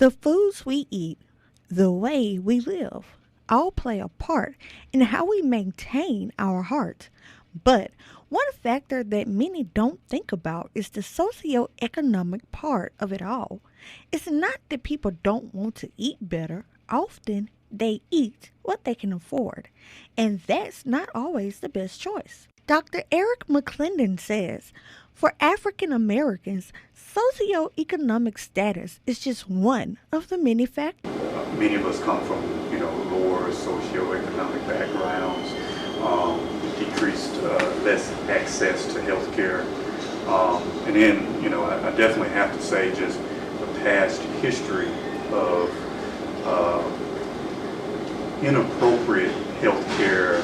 The foods we eat, the way we live, all play a part in how we maintain our heart. But one factor that many don't think about is the socioeconomic part of it all. It's not that people don't want to eat better, often they eat what they can afford, and that's not always the best choice. Dr. Eric McClendon says for African Americans, socioeconomic status is just one of the many factors. Many of us come from, lower socioeconomic backgrounds, decreased, less access to health care. And then, I definitely have to say just the past history of inappropriate health care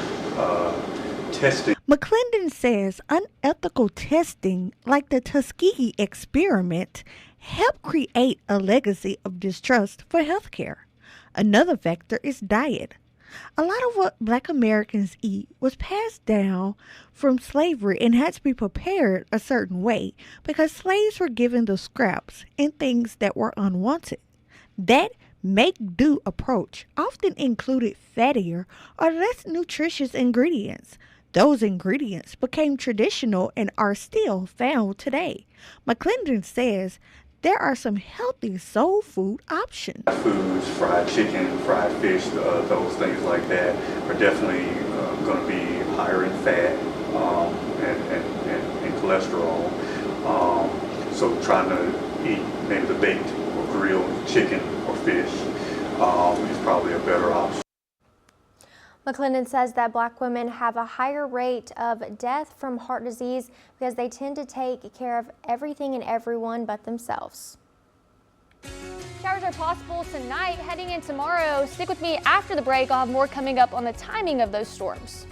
testing. McClendon says unethical testing, like the Tuskegee experiment, helped create a legacy of distrust for healthcare. Another factor is diet. A lot of what Black Americans eat was passed down from slavery and had to be prepared a certain way because slaves were given the scraps and things that were unwanted. That make-do approach often included fattier or less nutritious ingredients. Those ingredients became traditional and are still found today. McClendon says there are some healthy soul food options. Foods, fried chicken, fried fish, those things like that are definitely going to be higher in fat and cholesterol. So trying to eat maybe the baked or grilled chicken or fish is probably a better option. McClendon says that Black women have a higher rate of death from heart disease because they tend to take care of everything and everyone but themselves. Showers are possible tonight, heading in tomorrow. Stick with me after the break. I'll have more coming up on the timing of those storms.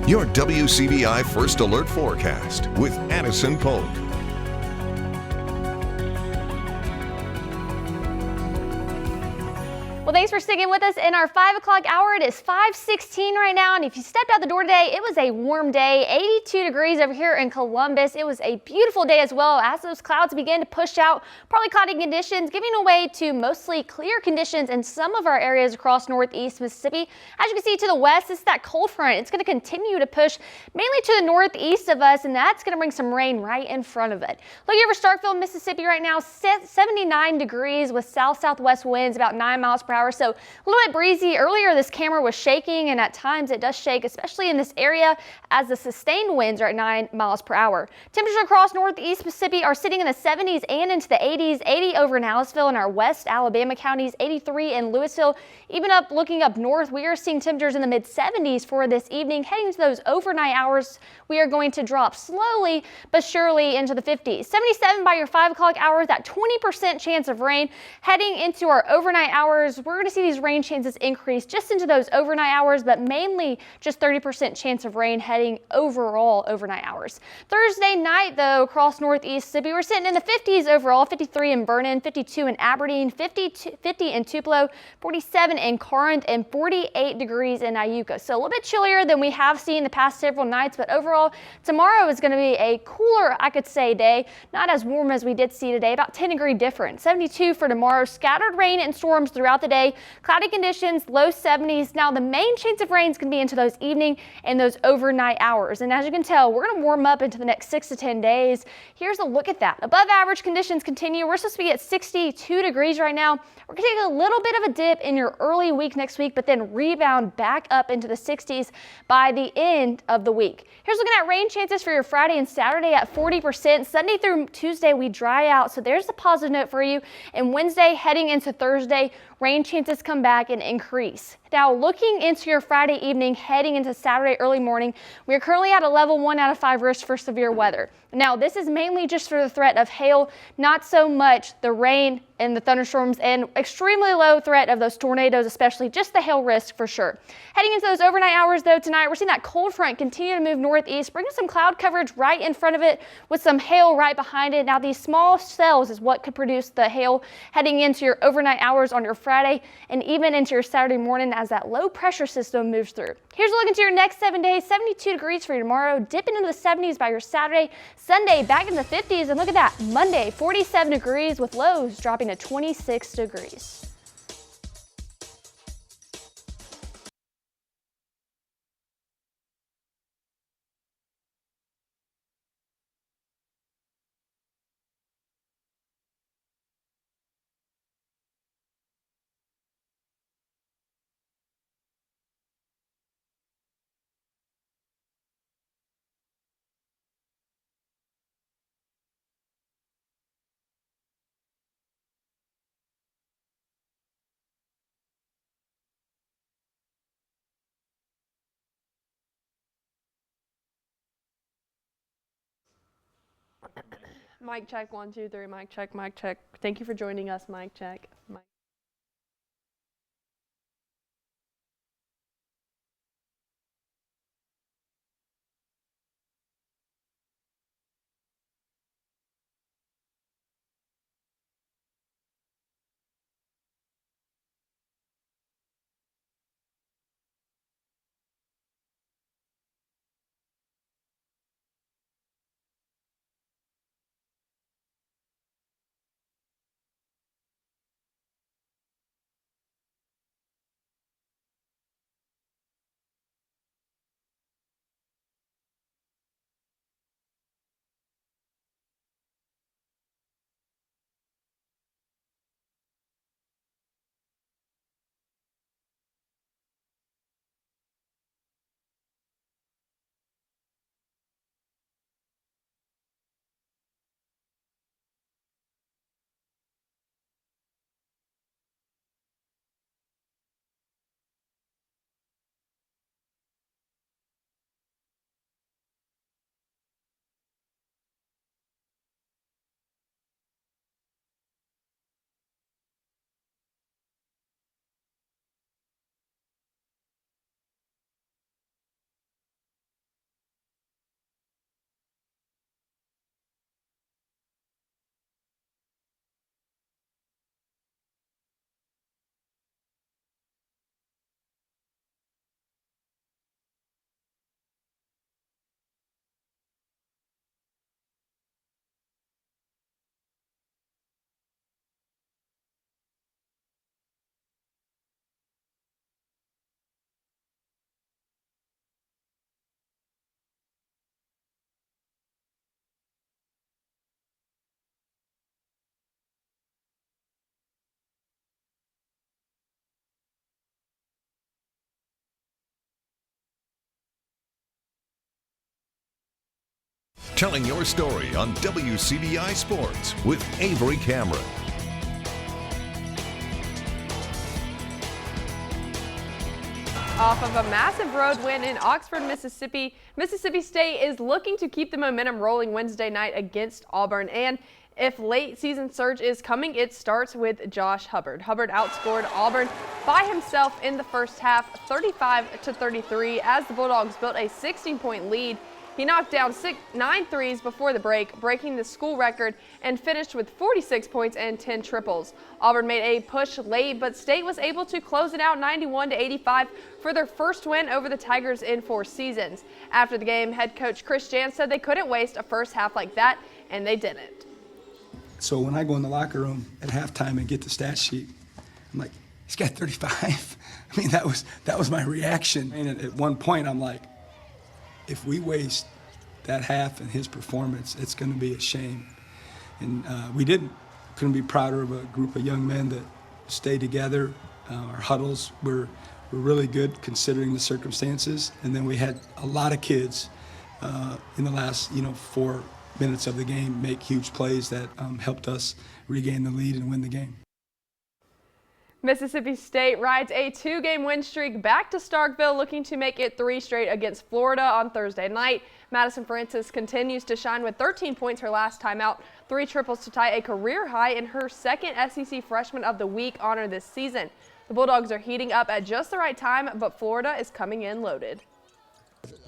Your WCBI First Alert Forecast with Addison Polk. Well, Well, thanks for sticking with us in our 5 o'clock hour. It is 5:16 right now, and if you stepped out the door today, it was a warm day, 82 degrees over here in Columbus. It was a beautiful day as well as those clouds began to push out, partly cloudy conditions, giving way to mostly clear conditions in some of our areas across northeast Mississippi. As you can see to the west, this is that cold front. It's going to continue to push mainly to the northeast of us, and that's going to bring some rain right in front of it. Looking over Starkville, Mississippi right now, 79 degrees with south-southwest winds about 9 miles per hour. So a little bit breezy. Earlier this camera was shaking, and at times it does shake, especially in this area as the sustained winds are at 9 miles per hour. Temperatures across northeast Mississippi are sitting in the 70s and into the 80s. 80 over in Aliceville in our west Alabama counties, 83 in Louisville. Even looking up north, we are seeing temperatures in the mid 70s for this evening. Heading to those overnight hours, we are going to drop slowly but surely into the 50s. 77 by your 5 o'clock hour, that 20% chance of rain. Heading into our overnight hours, we're going to see these rain chances increase just into those overnight hours, but mainly just 30% chance of rain heading overall overnight hours. Thursday night, though, across northeast Mississippi, we're sitting in the 50s overall, 53 in Vernon, 52 in Aberdeen, 50 in Tupelo, 47 in Corinth, and 48 degrees in Iuka. So a little bit chillier than we have seen the past several nights, but overall, tomorrow is going to be a cooler, I could say, day. Not as warm as we did see today, about 10-degree difference. 72 for tomorrow. Scattered rain and storms throughout the day. Cloudy conditions, low 70s. Now the main chance of rain is going to be into those evening and those overnight hours. And as you can tell, we're going to warm up into the next 6 to 10 days. Here's a look at that. Above average conditions continue. We're supposed to be at 62 degrees right now. We're going to take a little bit of a dip in your early week next week, but then rebound back up into the 60s by the end of the week. Here's looking at rain chances for your Friday and Saturday at 40%. Sunday through Tuesday, we dry out. So there's a positive note for you. And Wednesday heading into Thursday, rain chances come back and increase. Now looking into your Friday evening, heading into Saturday early morning, we are currently at a level 1 out of 5 risk for severe weather. Now this is mainly just for the threat of hail, not so much the rain and the thunderstorms, and extremely low threat of those tornadoes, especially just the hail risk for sure. Heading into those overnight hours though tonight, we're seeing that cold front continue to move northeast, bringing some cloud coverage right in front of it with some hail right behind it. Now these small cells is what could produce the hail heading into your overnight hours on your Friday and even into your Saturday morning as that low pressure system moves through. Here's a look into your next 7 days. 72 degrees for you tomorrow, dipping into the 70s by your Saturday. Sunday back in the 50s, and look at that, Monday 47 degrees with lows dropping to 26 degrees. Mic check, 1, 2, 3, mic check, mic check. Thank you for joining us, mic check. telling your story on WCBI Sports with Avery Cameron. Off of a massive road win in Oxford, Mississippi, Mississippi State is looking to keep the momentum rolling Wednesday night against Auburn. And if late season surge is coming, it starts with Josh Hubbard. Hubbard outscored Auburn by himself in the first half, 35-33, as the Bulldogs built a 16-point lead. He knocked down 9 threes before the break, breaking the school record, and finished with 46 points and 10 triples. Auburn made a push late, but State was able to close it out 91-85 for their first win over the Tigers in 4 seasons. After the game, head coach Chris Jans said they couldn't waste a first half like that, and they didn't. So when I go in the locker room at halftime and get the stat sheet, I'm like, he's got 35. I mean, that was my reaction. And at one point, I'm like, if we waste that half in his performance, it's going to be a shame. And we couldn't be prouder of a group of young men that stay together. Our huddles were really good considering the circumstances. And then we had a lot of kids in the last 4 minutes of the game make huge plays that helped us regain the lead and win the game. Mississippi State rides a 2-game win streak back to Starkville, looking to make it 3 straight against Florida on Thursday night. Madison Francis continues to shine with 13 points her last time out, 3 triples to tie a career high in her second SEC Freshman of the Week honor this season. The Bulldogs are heating up at just the right time, but Florida is coming in loaded.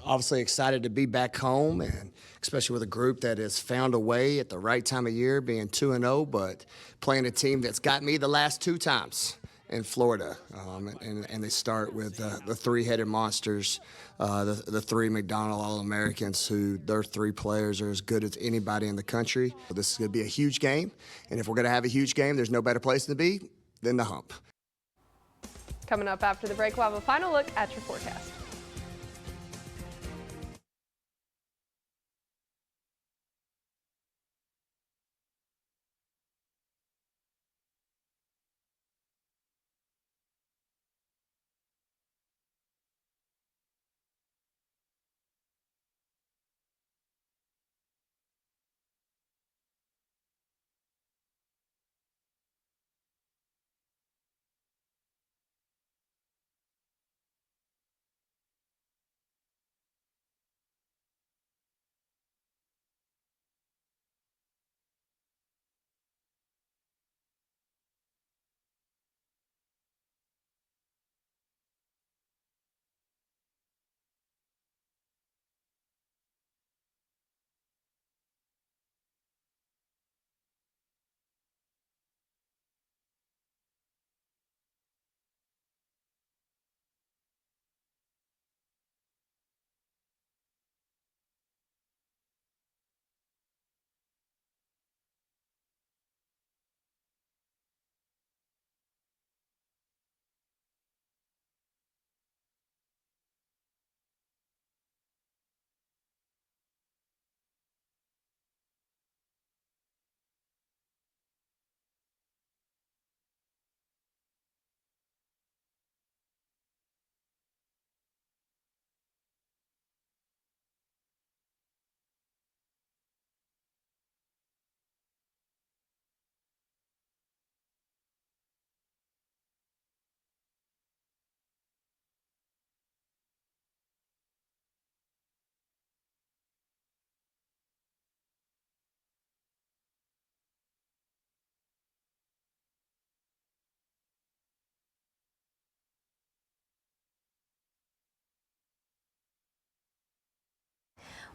Obviously excited to be back home, and especially with a group that has found a way at the right time of year, being 2-0, but playing a team that's got me the last 2 times in Florida. And they start with the 3-headed monsters, the 3 McDonald All-Americans, who their 3 players are as good as anybody in the country. This is going to be a huge game, and if we're going to have a huge game, there's no better place to be than the hump. Coming up after the break, we'll have a final look at your forecast.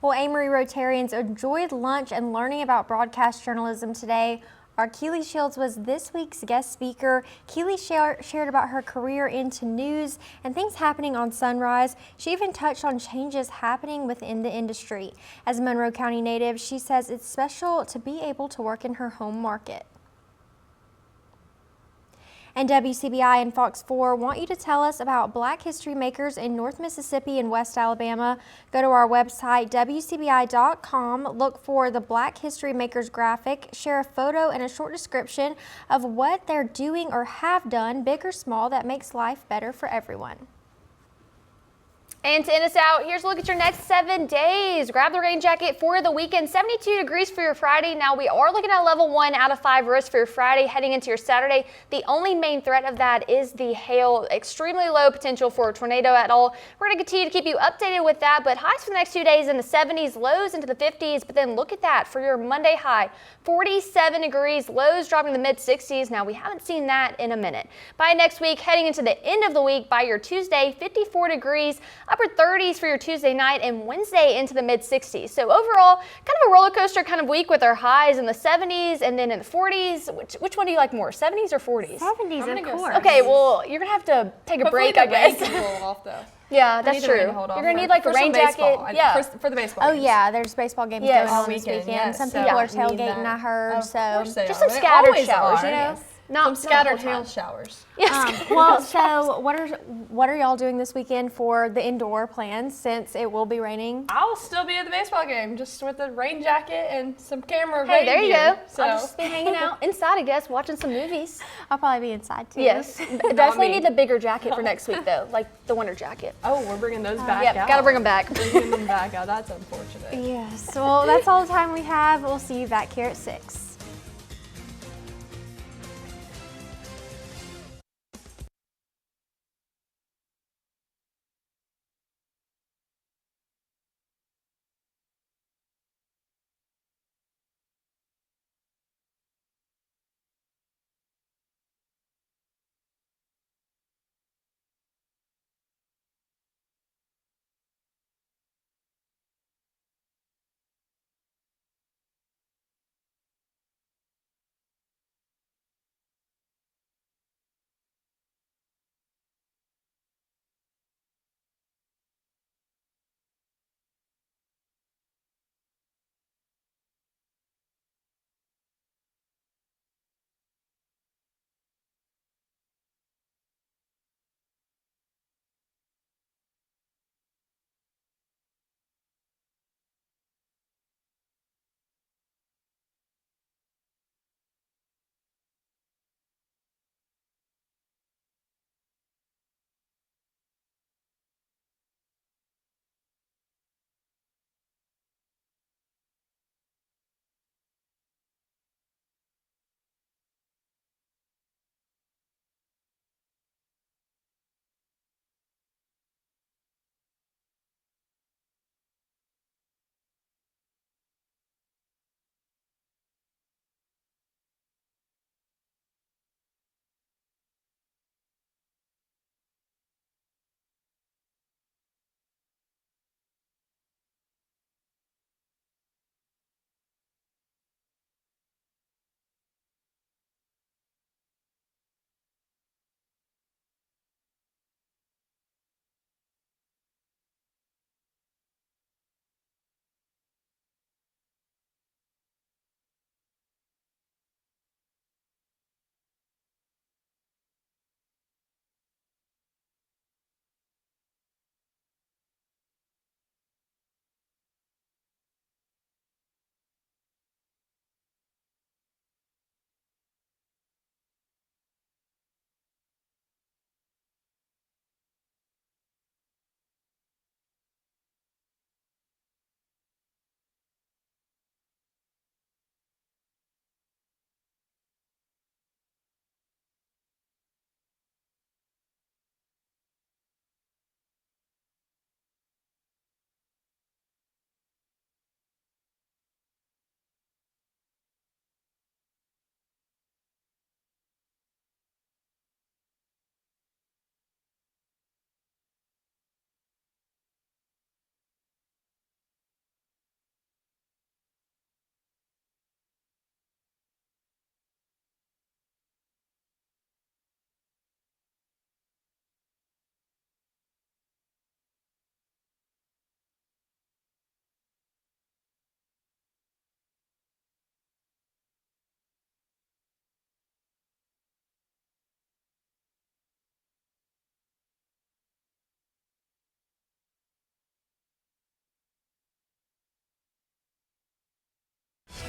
Well, Amory Rotarians enjoyed lunch and learning about broadcast journalism today. Our Keely Shields was this week's guest speaker. Keely shared about her career into news and things happening on Sunrise. She even touched on changes happening within the industry. As a Monroe County native, she says it's special to be able to work in her home market. And WCBI and Fox 4 want you to tell us about Black history makers in North Mississippi and West Alabama. Go to our website, WCBI.com, look for the Black History Makers graphic, share a photo and a short description of what they're doing or have done, big or small, that makes life better for everyone. And to end us out, here's a look at your next 7 days. Grab the rain jacket for the weekend. 72 degrees for your Friday. Now we are looking at level 1 out of 5 risk for your Friday heading into your Saturday. The only main threat of that is the hail. Extremely low potential for a tornado at all. We're going to continue to keep you updated with that, but highs for the next 2 days in the 70s, lows into the 50s. But then look at that for your Monday high, 47 degrees, lows dropping the mid 60s. Now we haven't seen that in a minute. By next week, heading into the end of the week, by your Tuesday, 54 degrees, upper 30s for your Tuesday night, and Wednesday into the mid 60s. So overall, kind of a roller coaster kind of week with our highs in the 70s and then in the 40s. Which one do you like more, 70s or 40s? 70s, of course. Okay, well, you're gonna have to take a break, I guess. Hopefully the rain can roll off, though. Yeah, that's true. You're gonna need like a rain jacket. Yeah, for the baseball. Oh games. yeah, there's baseball games Yes. going on All this weekend, weekend. yes. Some So people are we need tailgating, that. I heard. Of course they just are. some They scattered always showers, are. you know? Yes. Not Some scattered the whole hail time. showers. Well, so what are y'all doing this weekend for the indoor plans since it will be raining? I'll still be at the baseball game, just with a rain jacket and some camera. Hey, rain there you gear. go. So I'll just be hanging out inside, I guess, watching some movies. I'll probably be inside too. Yes, definitely me. need the bigger jacket for next week though, like the winter jacket. oh, we're bringing those back Yep, out. gotta bring them back. Bringing them back out. That's unfortunate. Yes. Well, that's all the time we have. We'll see you back here at 6.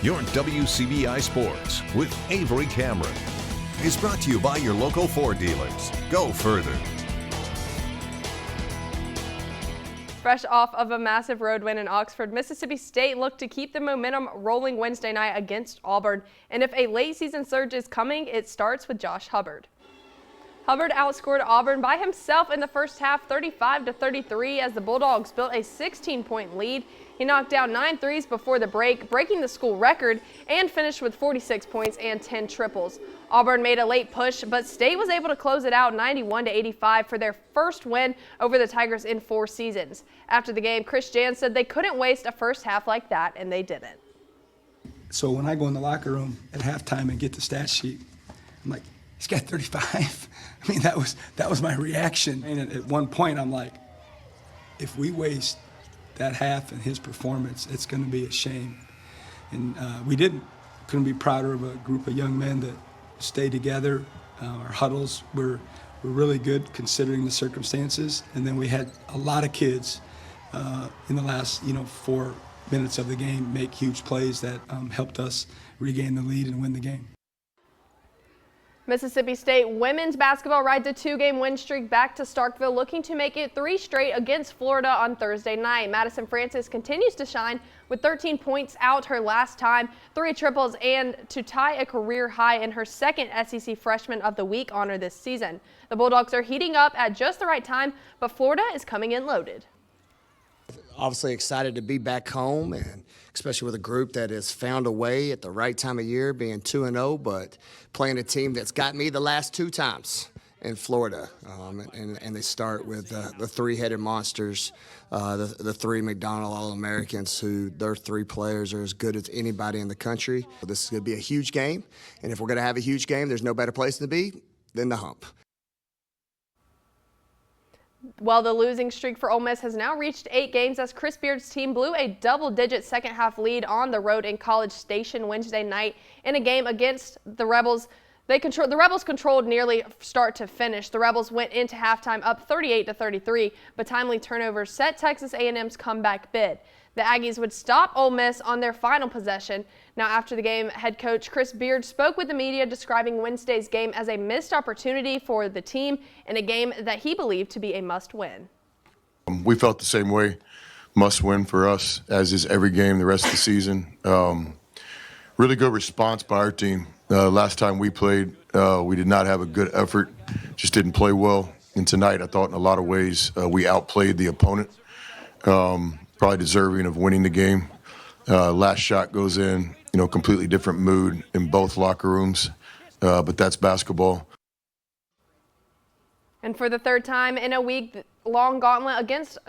Your WCBI Sports with Avery Cameron is brought to you by your local Ford dealers. Go further. Fresh off of a massive road win in Oxford, Mississippi State looked to keep the momentum rolling Wednesday night against Auburn. And if a late season surge is coming, it starts with Josh Hubbard. Hubbard outscored Auburn by himself in the first half 35-33 as the Bulldogs built a 16-point lead. He knocked down 9 threes before the break, breaking the school record, and finished with 46 points and 10 triples. Auburn made a late push, but State was able to close it out 91-85 for their first win over the Tigers in 4 seasons. After the game, Chris Jan said they couldn't waste a first half like that, and they didn't. So when I go in the locker room at halftime and get the stat sheet, I'm like, he's got 35. I mean, that was my reaction. And at one point, I'm like, if we waste that half in his performance, it's going to be a shame. And we didn't. Couldn't be prouder of a group of young men that stayed together. Our huddles were really good considering the circumstances. And then we had a lot of kids in the last 4 minutes of the game make huge plays that helped us regain the lead and win the game. Mississippi State women's basketball rides a 2-game win streak back to Starkville, looking to make it 3 straight against Florida on Thursday night. Madison Francis continues to shine with 13 points out her last time, 3 triples, and to tie a career high in her second SEC Freshman of the Week honor this season. The Bulldogs are heating up at just the right time, but Florida is coming in loaded. Obviously excited to be back home, and especially with a group that has found a way at the right time of year, being 2-0, but playing a team that's got me the last 2 times in Florida. And they start with the 3-headed monsters, the 3 McDonald All-Americans, who their 3 players are as good as anybody in the country. This is going to be a huge game, and if we're going to have a huge game, there's no better place to be than the Hump. Well, the losing streak for Ole Miss has now reached 8 games as Chris Beard's team blew a double-digit second-half lead on the road in College Station Wednesday night in a game against the Rebels. The Rebels controlled nearly start to finish. The Rebels went into halftime up 38-33, but timely turnovers set Texas A&M's comeback bid. The Aggies would stop Ole Miss on their final possession. Now, after the game, head coach Chris Beard spoke with the media, describing Wednesday's game as a missed opportunity for the team in a game that he believed to be a must-win. We felt the same way. Must win for us, as is every game the rest of the season. Really good response by our team. Last time we played, we did not have a good effort, just didn't play well. And tonight, I thought in a lot of ways, we outplayed the opponent. Probably deserving of winning the game. Last shot goes in, completely different mood in both locker rooms, but that's basketball. And for the 3rd time in a week-long gauntlet against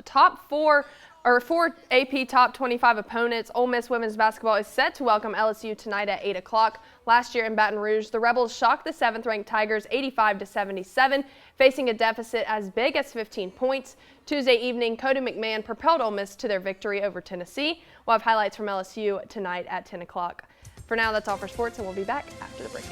four AP top 25 opponents, Ole Miss women's basketball is set to welcome LSU tonight at 8 o'clock. Last year in Baton Rouge, the Rebels shocked the 7th-ranked Tigers 85-77, facing a deficit as big as 15 points. Tuesday evening, Cody McMahon propelled Ole Miss to their victory over Tennessee. We'll have highlights from LSU tonight at 10 o'clock. For now, that's all for sports, and we'll be back after the break.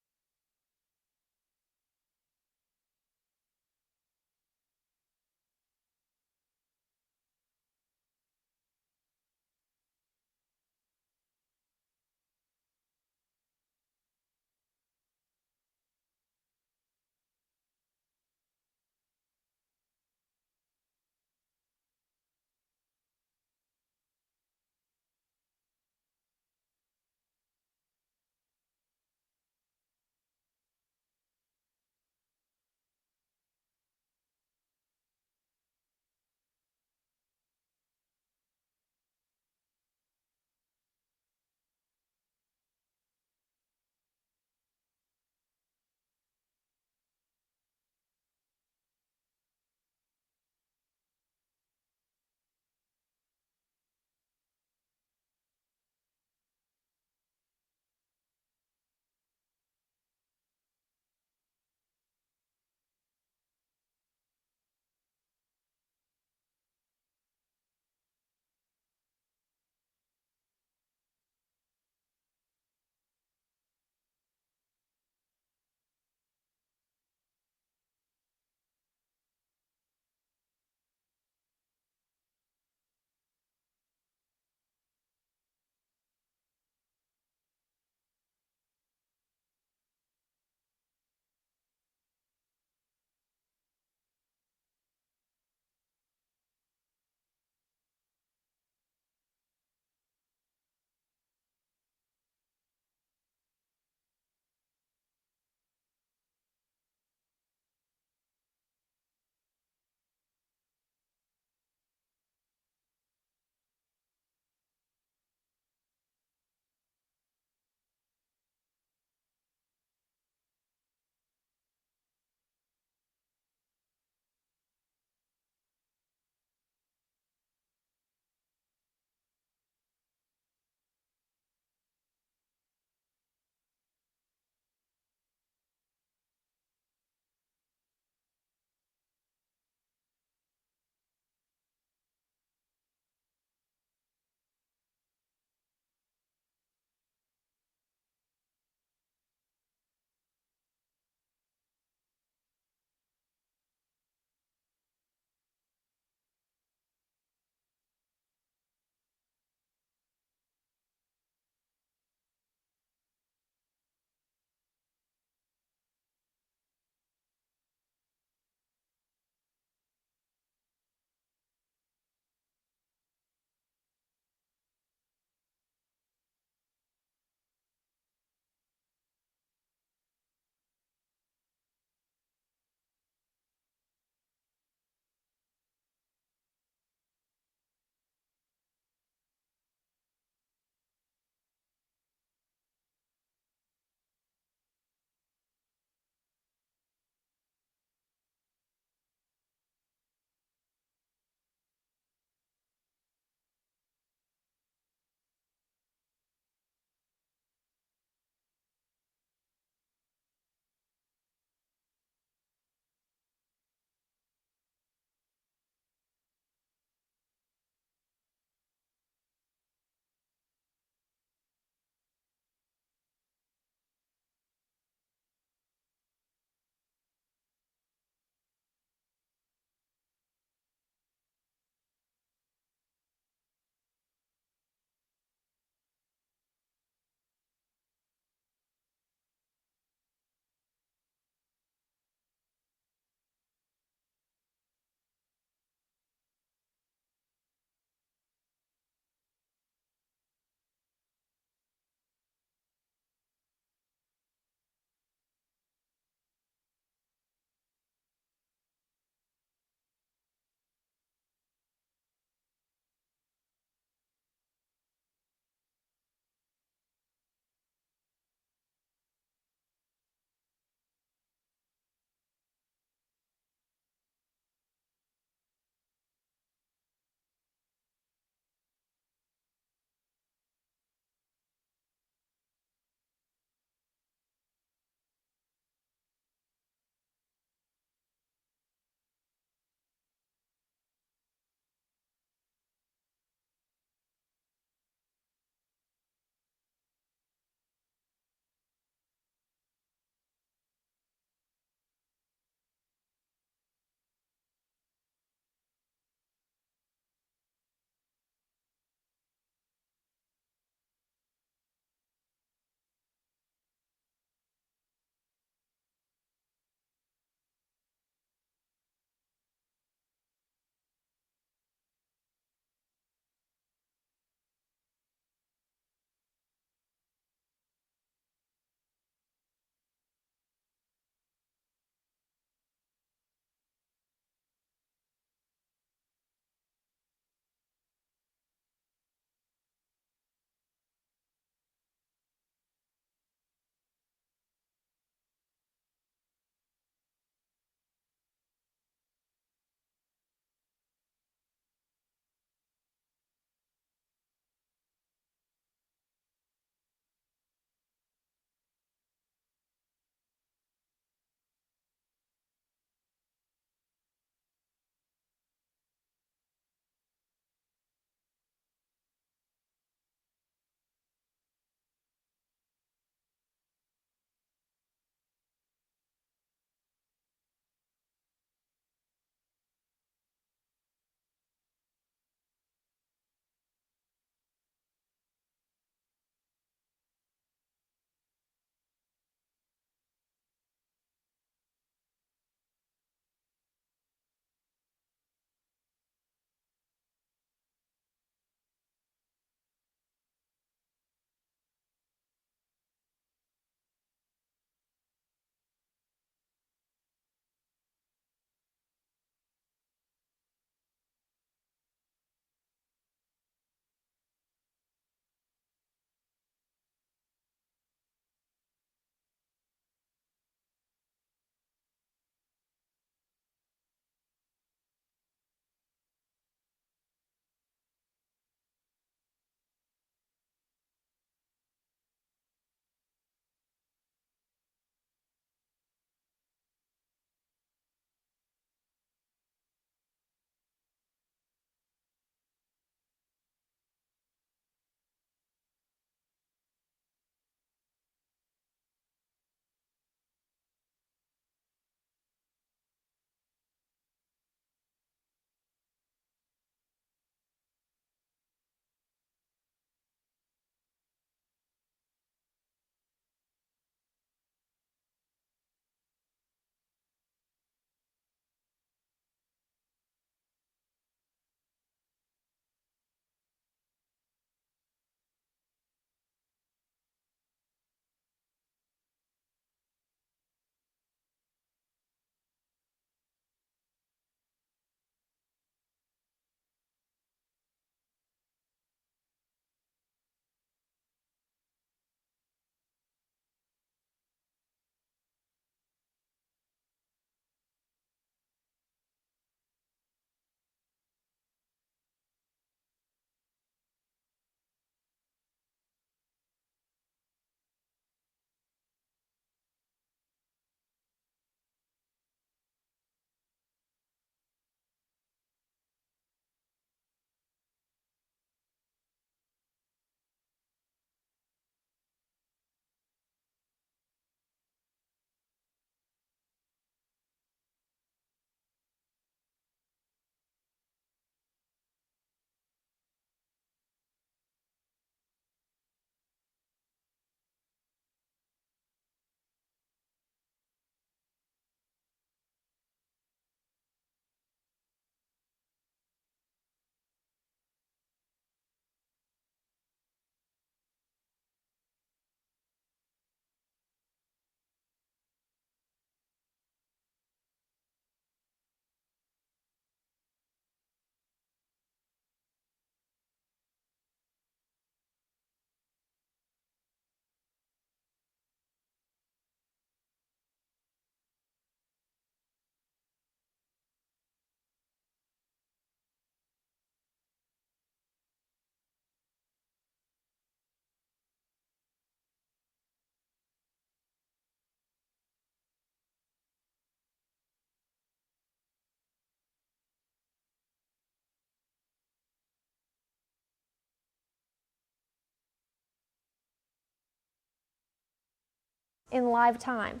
in live time.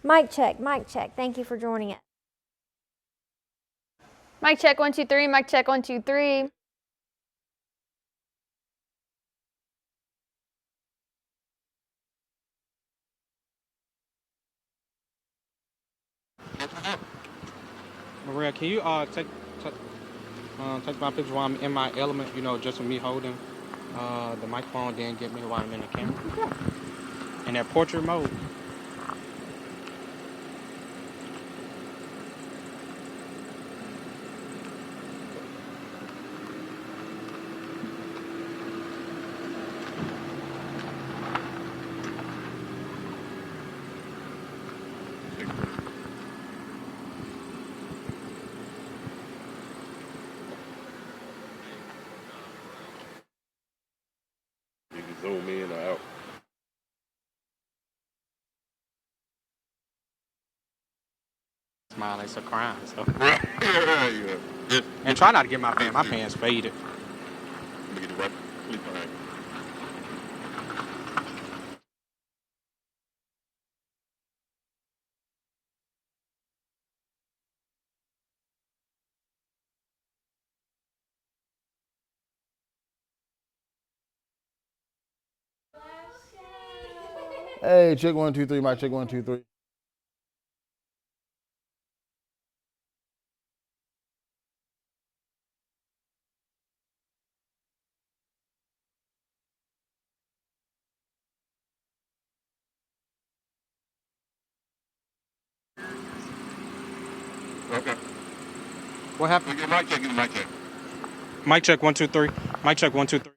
Mic check, mic check. Thank you for joining us. Mic check 1 2 3. Mic check 1 2 3. Maria, can you take my picture while I'm in my element? You know, just with me holding the microphone, then get me while I'm in the camera. In that portrait mode. You can zoom in or out. Smile, it's a crime. So. Yeah. And try not to get my pants faded. Let me get it right. Please, all right. Hey, check 1 2 3. Mic check 1 2 3. Okay. What happened? Get mic check, get mic check. Mic check 1 2 3. Mic check 1 2 3.